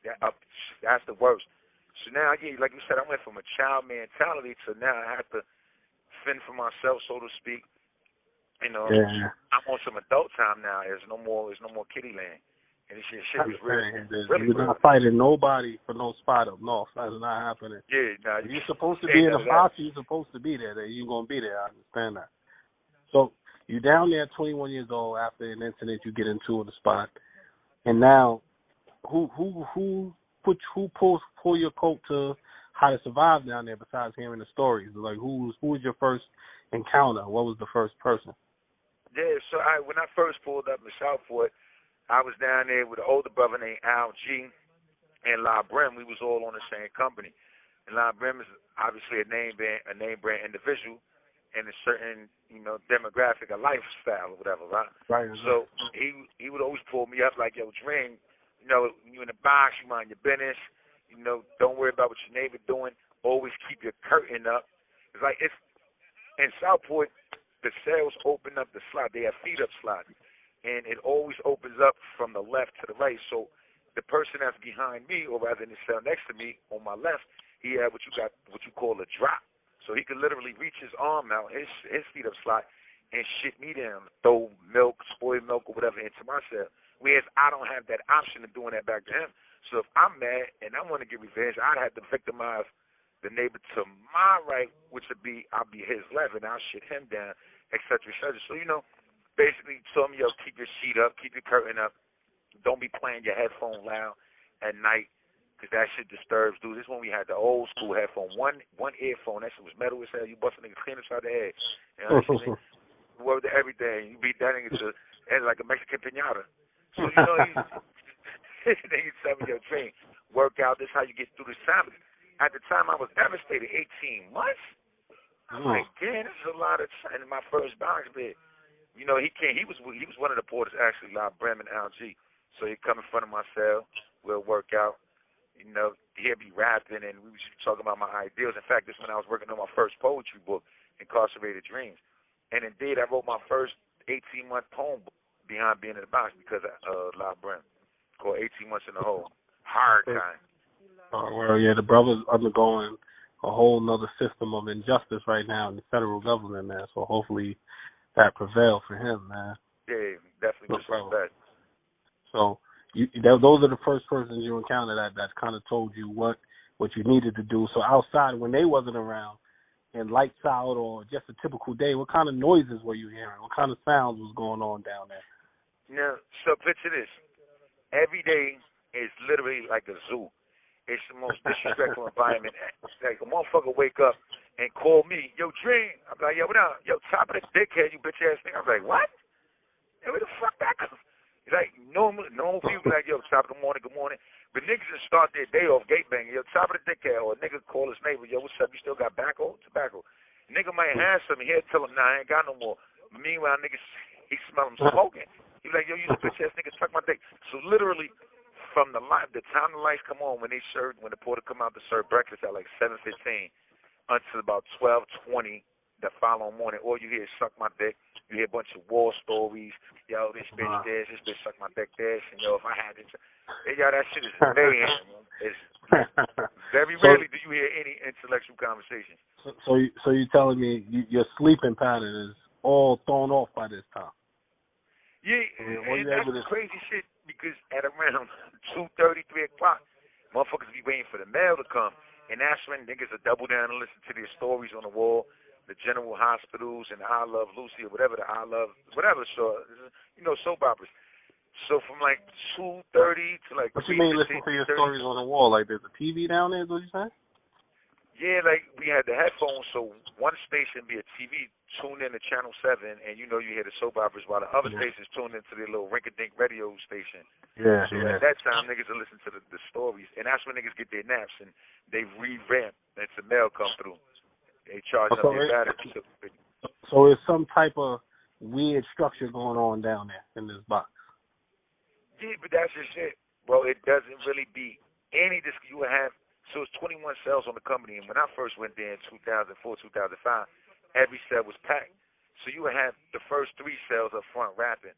That's the worst. So now, yeah, like you said, I went from a child mentality to now I have to fend for myself, so to speak. You know, Yeah. I'm on some adult time now. There's no more kitty land, and this shit is really You're not fighting nobody for no spot up north. That's not happening. Yeah, nah, if you're supposed to be in a box, you're supposed to be there. You're gonna be there. I understand that. So you're down there, 21 years old, after an incident you get into the spot, and now who pull your coat to how to survive down there besides hearing the stories? Like who was your first encounter? What was the first person? Yeah, so when I first pulled up in Southport, I was down there with an older brother named Al G and La Brim. We was all on the same company. And La Brim is obviously a name brand individual in a certain, demographic or lifestyle or whatever, right? Right. So he would always pull me up like, yo, Dream, you in the box, you mind your business, don't worry about what your neighbor doing. Always keep your curtain up. It's like it's in Southport, the cells open up the slot. They have feed up slots. And it always opens up from the left to the right. So the person that's behind me, or rather in the cell next to me, on my left, he had what you call a drop. So he could literally reach his arm out, his feed up slot, and shit me down, throw milk, spoiled milk, or whatever into my cell. Whereas I don't have that option of doing that back to him. So if I'm mad and I want to get revenge, I'd have to victimize the neighbor to my right, which would be I'll be his left, and I'll shit him down, et cetera, et cetera. So, basically told me, yo, keep your sheet up, keep your curtain up. Don't be playing your headphone loud at night, because that shit disturbs dude. This is when we had the old school headphone. One earphone, that shit was metal as hell. You bust a nigga clean inside the head. You know, word to everything. You beat that nigga to head like a Mexican pinata. So, nigga tell me, yo, Dream, work out. This is how you get through this time. At the time, I was devastated. 18 months? I'm like, damn, this is a lot of time in my first box bed. He can't. He was one of the porters, actually, La Brim and Al G. So he'd come in front of my cell. We'll work out. He'd be rapping, and we was talking about my ideals. In fact, this is when I was working on my first poetry book, Incarcerated Dreams. And indeed, I wrote my first 18-month poem behind being in the box because of La Brim, called 18 Months in the Hole. Hard time. Oh, well, yeah, the brother's undergoing a whole nother system of injustice right now in the federal government, man. So hopefully that prevails for him, man. Yeah, definitely. That. So those are the first persons you encounter that kind of told you what you needed to do. So outside, when they wasn't around, and lights out or just a typical day, what kind of noises were you hearing? What kind of sounds was going on down there? Now, so picture this. Every day is literally like a zoo. It's the most disrespectful environment. Like a motherfucker wake up and call me, yo, Dream. I'm like, yo, what up? Yo, top of the dickhead, you bitch ass nigga. I'm like, what? Yo, where the fuck that come? Like normal people be like, yo, top of the morning, good morning. But niggas just start their day off gate banging, yo, top of the dickhead, or a nigga call his neighbor, yo, what's up? You still got tobacco? Nigga might have something. He'll tell him, nah, I ain't got no more. But meanwhile, niggas, he smell him smoking. He be like, yo, you bitch ass nigga, suck my dick. So literally, from the time the lights come on, when the porter come out to serve breakfast at like 7:15 until about 12:20 the following morning, all you hear is suck my dick. You hear a bunch of war stories. Yo, this bitch this bitch suck my dick this, and yo, if I had this, yo, that shit is mayhem. It's very rarely do you hear any intellectual conversations. So you're telling me your sleeping pattern is all thrown off by this time? Yeah, and that's crazy shit, because at around 2:30, 3 o'clock, motherfuckers be waiting for the mail to come. And that's when niggas will double down and listen to their stories on the wall, the General Hospitals and I Love Lucy or whatever, so, soap operas. So from like 2:30 to like 3:15. What you mean listen to your stories on the wall? Like there's a TV down there, is what you saying? Yeah, like we had the headphones, so one station be a TV tuned in to Channel 7, and you hear the soap operas, while the other stations tuned into their little rink-a-dink radio station. Yeah, so at that time, niggas will listen to the stories, and that's when niggas get their naps, and they revamp, and some mail come through. They charge up their batteries. So there's some type of weird structure going on down there in this box. Yeah, but that's just it. Well, it doesn't really be any disc you would have. So it's 21 cells on the company, and when I first went there in 2004, 2005, every cell was packed. So you would have the first 3 cells up front rapping,